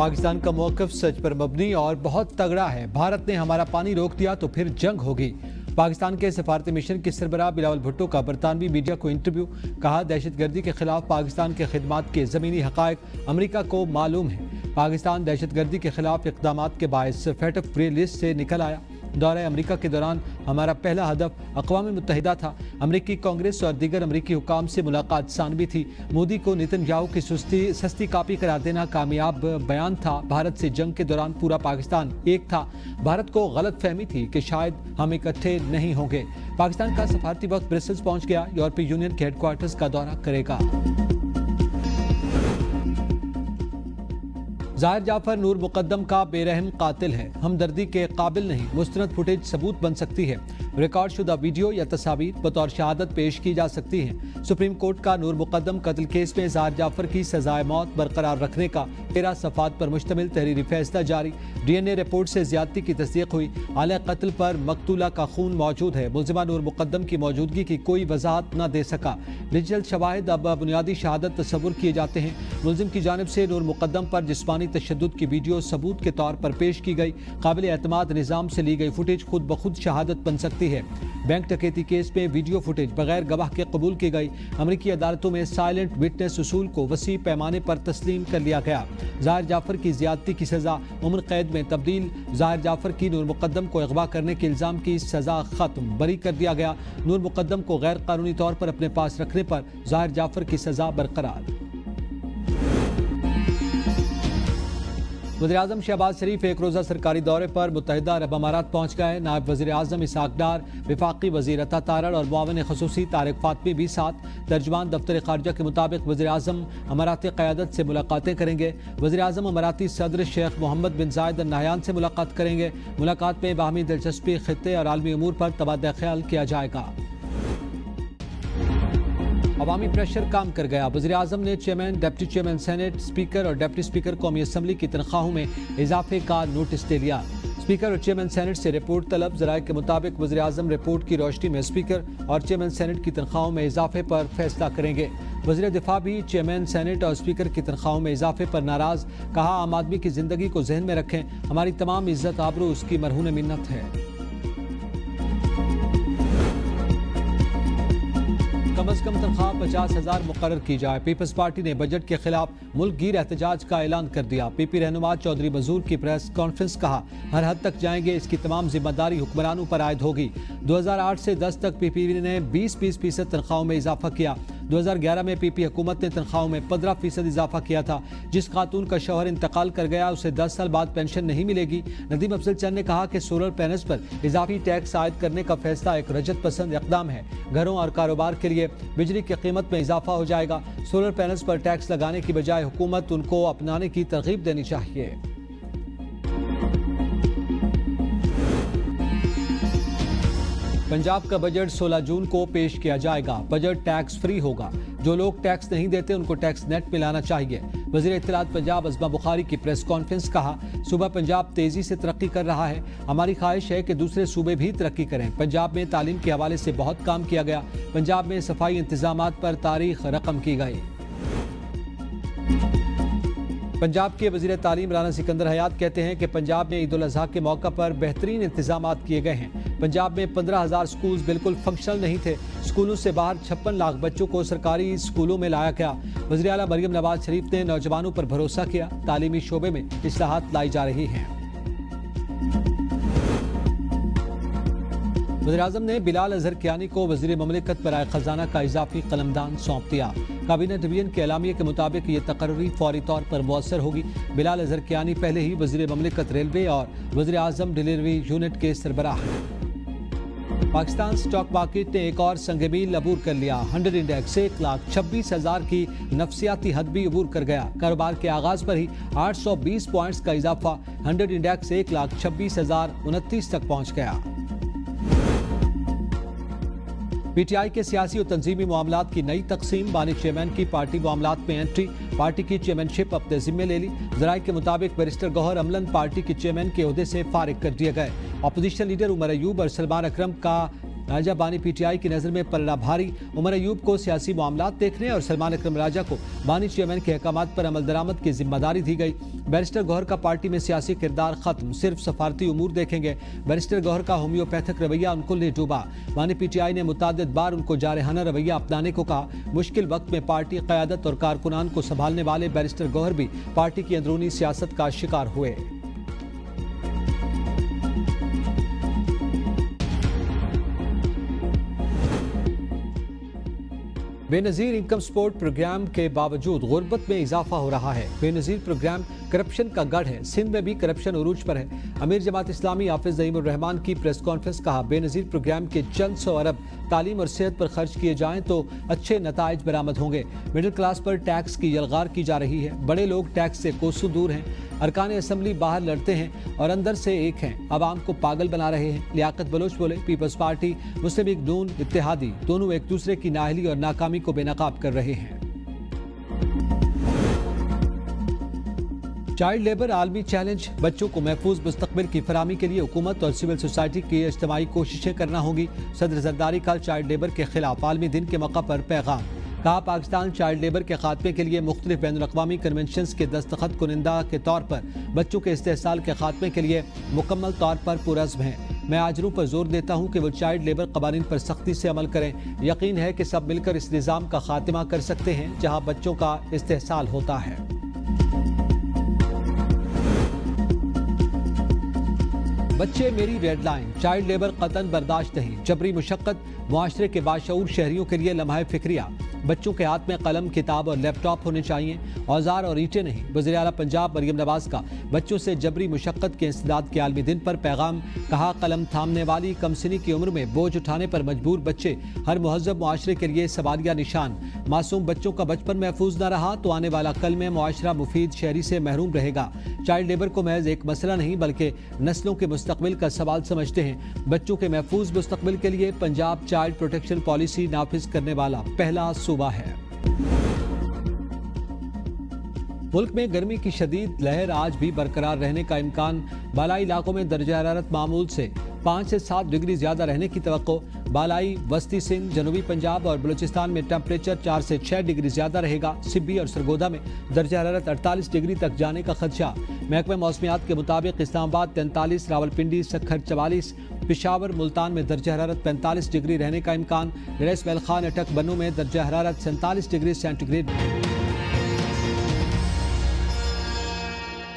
पाकिस्तान का मौक़िफ़ सच पर मबनी और बहुत तगड़ा है। भारत ने हमारा पानी रोक दिया तो फिर जंग होगी। पाकिस्तान के सफारती मिशन के सरबराह बिलावल भुट्टो का बरतानवी मीडिया को इंटरव्यू। कहा, दहशतगर्दी के खिलाफ पाकिस्तान के खिदमात के ज़मीनी हक़ाइक़ अमरीका को मालूम है। पाकिस्तान दहशतगर्दी के खिलाफ इक़दामात के बायस फेट ऑफ ग्रे लिस्ट से निकल आया। दौरे अमरीका के दौरान हमारा पहला हदफ अक़वाम मुत्तहिदा था। अमरीकी कांग्रेस और दीगर अमरीकी हुकाम से मुलाकात सानवी थी। मोदी को नेतन्याहू की सस्ती कापी करार देना कामयाब बयान था। भारत से जंग के दौरान पूरा पाकिस्तान एक था। भारत को गलत फहमी थी कि शायद हम इकट्ठे नहीं होंगे। पाकिस्तान का सफारती वक्त ब्रसेल्स पहुंच गया। यूरोपीय यूनियन के हेडक्वार्टर्स का दौरा करेगा। ज़ाहिर जाफर नूर मुक़द्दम का बेरहम कातिल है, हमदर्दी के काबिल नहीं। मुस्तनद फुटेज सबूत बन सकती है। रिकॉर्ड शुदा वीडियो या तस्वीर बतौर शहादत पेश की जा सकती हैं। सुप्रीम कोर्ट का नूर मुक़द्दम कत्ल केस में ज़ाहिर जाफर की सजाए मौत बरकरार रखने का 13 सफ़ात पर मुश्तमिल तहरीरी फैसला जारी। DNA रिपोर्ट से ज़्यादती की तस्दीक हुई। आले कत्ल पर मकतूला का खून मौजूद है। मुल्ज़िमा नूर मुक़द्दम की मौजूदगी की कोई वजाहत न दे सका। डिजिटल शवाहिद अब बुनियादी शहादत तस्वुर किए जाते हैं। मुल्ज़िम की जानिब से नूर मुक़द्दम पर जिस्मानी तशद्दुद की वीडियो सबूत के तौर पर पेश की गई। काबिल एतमाद निज़ाम से ली गई फुटेज खुद ब खुद शहादत बन सकती है। बैंक डकैती केस में वीडियो फुटेज बगैर गवाह के कबूल की गई। अमरीकी अदालतों में साइलेंट विटनेस उसूल को वसी पैमाने पर तस्लीम कर लिया गया। ज़ाहिर जाफर की ज़्यादती की सज़ा उम्र कैद में तब्दील। ज़ाहिर जाफर की नूर मुक़द्दम को अगवा करने के इल्ज़ाम की सज़ा ख़त्म, बरी कर दिया गया। नूर मुक़द्दम को गैर कानूनी तौर पर अपने पास रखने पर ज़ाहिर जाफर की सज़ा बरकरार। वज़ीर-ए-आज़म शहबाज शरीफ एक रोज़ा सरकारी दौरे पर मुत्तहिदा अरब अमारात पहुँच गए। नायब वज़ीर-ए-आज़म इसहाक़ डार, वफ़ाक़ी वज़ीर अता तारड़ और मुआविन ख़ुसूसी तारिक फ़ातमी भी साथ। तर्जुमान दफ्तर ख़ारजा के मुताबिक वज़ीर-ए-आज़म अमाराती क़यादत से मुलाकातें करेंगे। वज़ीर-ए-आज़म अमाराती सदर शेख मोहम्मद बिन ज़ायद अल नहयान से मुलाकात करेंगे। मुलाकात में बाहमी दिलचस्पी, ख़ित्ते और आलमी अमूर पर तबादला ख्याल किया जाएगा। अवामी प्रेशर काम कर गया। वज़ीर-ए-आज़म ने chairman, deputy chairman senate, speaker और डिप्टी स्पीकर कौमी असम्बली की तनख्वाहों में इजाफे का नोटिस दे लिया। स्पीकर और चेयरमैन सेनेट से रिपोर्ट तलब। ज़राए के मुताबिक वज़ीर-ए-आज़म रिपोर्ट की रोशनी में स्पीकर और चेयरमैन सेनेट की तनख्वाहों में इजाफे पर फैसला करेंगे। वज़ीर दिफा भी चेयरमैन सेनेट और स्पीकर की तनख्वाहों में इजाफे पर नाराज़। कहा, आम आदमी की ज़िंदगी को जहन में रखें, हमारी तमाम इज्जत आबरू उसकी मरहून मिन्नत है। कम अज़ कम तनख्वाह 50,000 मुकर्रर की जाए। पीपल्स पार्टी ने बजट के खिलाफ मुल्क गिर एहतजाज का ऐलान कर दिया। PP रहनुमा चौधरी मजूर की प्रेस कॉन्फ्रेंस। कहा, हर हद तक जाएंगे, इसकी तमाम जिम्मेदारी हुक्मरानों पर आयद होगी। 2008 से 10 तक PP ने 20% तनख्वाहों में इजाफा किया। 2011 में PP हुकूमत ने तनख्वाहों में 15% इजाफा किया था। जिस खातून का शौहर इंतकाल कर गया उसे 10 साल बाद पेंशन नहीं मिलेगी। नदीम अफजल चंद ने कहा कि सोलर पैनल्स पर इजाफी टैक्स आयद करने का फैसला एक रजत पसंद इक़दाम है। घरों और कारोबार के लिए बिजली की कीमत में इजाफा हो जाएगा। सोलर पैनल्स पर टैक्स लगाने की बजाय हुकूमत उनको अपनाने की तरगीब देनी चाहिए। पंजाब का बजट 16 जून को पेश किया जाएगा। बजट टैक्स फ्री होगा। जो लोग टैक्स नहीं देते उनको टैक्स नेट में लाना चाहिए। वज़ीर इत्तलात पंजाब अज़मा बुखारी की प्रेस कॉन्फ्रेंस। कहा, सूबा पंजाब तेजी से तरक्की कर रहा है। हमारी ख्वाहिश है कि दूसरे सूबे भी तरक्की करें। पंजाब में तालीम के हवाले से बहुत काम किया गया। पंजाब में सफाई इंतजामात पर तारीख रकम की गई। पंजाब के वज़ीर तालीम राना सिकंदर हयात कहते हैं कि पंजाब में ईद उल अज़हा के मौका पर बेहतरीन इंतजामात किए गए हैं। पंजाब में 15,000 स्कूल बिल्कुल फंक्शनल नहीं थे। स्कूलों से बाहर 56 लाख बच्चों को सरकारी स्कूलों में लाया गया। वज़ीर आला मरियम नवाज शरीफ ने नौजवानों पर भरोसा किया। तालीमी शोबे में इस्लाहात लाई जा रही हैं। वज़ीर-ए-आज़म ने बिलाल अज़हर कियानी को वज़ीर ममलिकत बराए ख़जाना का इजाफी कलमदान सौंप दिया। काबीना डिवीजन के एलामिया के मुताबिक ये तकर्री फौरी तौर पर मुअस्सर होगी। बिलाल अज़हर कियानी पहले ही वज़ीर ममलिकत रेलवे और वज़ीर-ए-आज़म डिलीवरी यूनिट के सरबराह हैं। पाकिस्तान स्टॉक मार्केट ने एक और संग-ए-मील अबूर कर लिया। 100 इंडेक्स 1,26,000 की नफसियाती हद भी अबूर कर गया। कारोबार के आगाज पर ही 820 पॉइंट्स का इजाफा। 100 इंडेक्स 1,26,029 तक पहुंच गया। PTI के सियासी और तंजीमी मामलात की नई तकसीम। बानी चेयरमैन की पार्टी मामलात में एंट्री। पार्टी की चेयरमैनशिप अपने जिम्मे ले ली। ज़राए के मुताबिक बैरिस्टर गौहर अमलन पार्टी के चेयरमैन के ओहदे से फारिग कर दिए गए। अपोजिशन लीडर उमर अयूब और सलमान अकरम का राजा बानी पीटीआई की नजर में पलड़ा भारी। उमर अयूब को सियासी मामलात देखने और सलमान अकरम राजा को बानी चेयरमैन के अहकामात पर अमल दरामद की जिम्मेदारी दी गई। बैरिस्टर गौहर का पार्टी में सियासी किरदार खत्म, सिर्फ सफारती उमूर देखेंगे। बैरिस्टर गौहर का होम्योपैथिक रवैया उनको ले डूबा। बानी पीटीआई ने मुतअद्दिद बार उनको जारहाना रवैया अपनाने को कहा। मुश्किल वक्त में पार्टी क़यादत और कारकुनान को संभालने वाले बैरिस्टर गौहर भी पार्टी की अंदरूनी सियासत का शिकार हुए। बेनजीर इनकम सपोर्ट प्रोग्राम के बावजूद गुर्बत में इजाफा हो रहा है। बेनजीर प्रोग्राम करप्शन का गढ़ है। सिंध में भी करप्शन उरूज पर है। अमीर जमात इस्लामी हाफिज नईम उर रहमान की प्रेस कॉन्फ्रेंस कहा, बेनजीर प्रोग्राम के चंद सौ अरब तालीम और सेहत पर खर्च किए जाएं तो अच्छे नताइज बरामद होंगे। मिडिल क्लास पर टैक्स की यलगार की जा रही है। बड़े लोग टैक्स से कोसों दूर हैं। अरकान असम्बली बाहर लड़ते हैं और अंदर से एक हैं, आवाम को पागल बना रहे हैं। लियाकत बलोच बोले, पीपल्स पार्टी, मुस्लिम लीग नून, इत्तेहादी दोनों एक दूसरे की नाअहली और नाकामी को बेनकाब कर रहे हैं। चाइल्ड लेबर आलमी चैलेंज, बच्चों को महफूज मुस्तकबिल की फराहमी के लिए हुकूमत और सिविल सोसाइटी की इज्तिमाई कोशिशें करना होगी। सदर जरदारी का चाइल्ड लेबर के खिलाफ आलमी दिन के मौका पर पैगाम। कहा, पाकिस्तान चाइल्ड लेबर के खात्मे के लिए मुख्तलिफ बैनुल-अक़वामी कन्वेंशंस के दस्तखत कुनिंदा के तौर पर बच्चों के इस्तेहसाल के खात्मे के लिए मुकम्मल तौर पर पुरअज़्म है। मैं आजरू पर जोर देता हूँ कि वो चाइल्ड लेबर क़वानीन पर सख्ती से अमल करें। यकीन है कि सब मिलकर इस निज़ाम का खात्मा कर सकते हैं जहाँ बच्चों का इस्तेहसाल होता है। बच्चे मेरी रेड लाइन, चाइल्ड लेबर कतन बर्दाश्त नहीं। जबरी मुशक्कत मुआशरे के बाशऊर शहरियों के लिए लम्हा फिक्रिया। बच्चों के हाथ में कलम, किताब और लैपटॉप होने चाहिए, औजार और ईंटें नहीं। वज़ीर आला पंजाब मरियम नवाज का बच्चों से जबरी मुशक्कत के इंसदाद के आलमी दिन पर पैगाम। कहा, कलम थामने वाली कमसिनी की उम्र में बोझ उठाने पर मजबूर बच्चे हर मुहज़्ज़ब मुआशरे के लिए सवालिया निशान। मासूम बच्चों का बचपन महफूज न रहा तो आने वाला कल में मुआशरा मुफीद शहरी से महरूम रहेगा। चाइल्ड लेबर को महज एक मसला नहीं बल्कि नस्लों के मुस्तकबिल का सवाल समझते हैं। बच्चों के महफूज मुस्तकबिल के लिए पंजाब चाइल्ड प्रोटेक्शन पॉलिसी नाफिज करने वाला पहला सूबा है। मुल्क में गर्मी की शदीद लहर आज भी बरकरार रहने का इम्कान। बालाई इलाकों में दर्जा हरारत मामूल से 5 से 7 डिग्री ज्यादा रहने की तवक्को। बालाई वस्ती सिंध, जनूबी पंजाब और बलूचिस्तान में टेम्परेचर 4 से 6 डिग्री ज्यादा रहेगा। सिब्बी और सरगोदा में दर्जा हरारत 48 डिग्री तक जाने का खदशा। महकमे मौसमियात के मुताबिक इस्लामाबाद 43, रावलपिंडी सक्खर 44, पिशावर मुल्तान में दर्जा हरारत 45 डिग्री रहने का इम्कान। रेस वेलखान अटक बनू में दर्जा हरारत 47 डिग्री सेंटीग्रेड।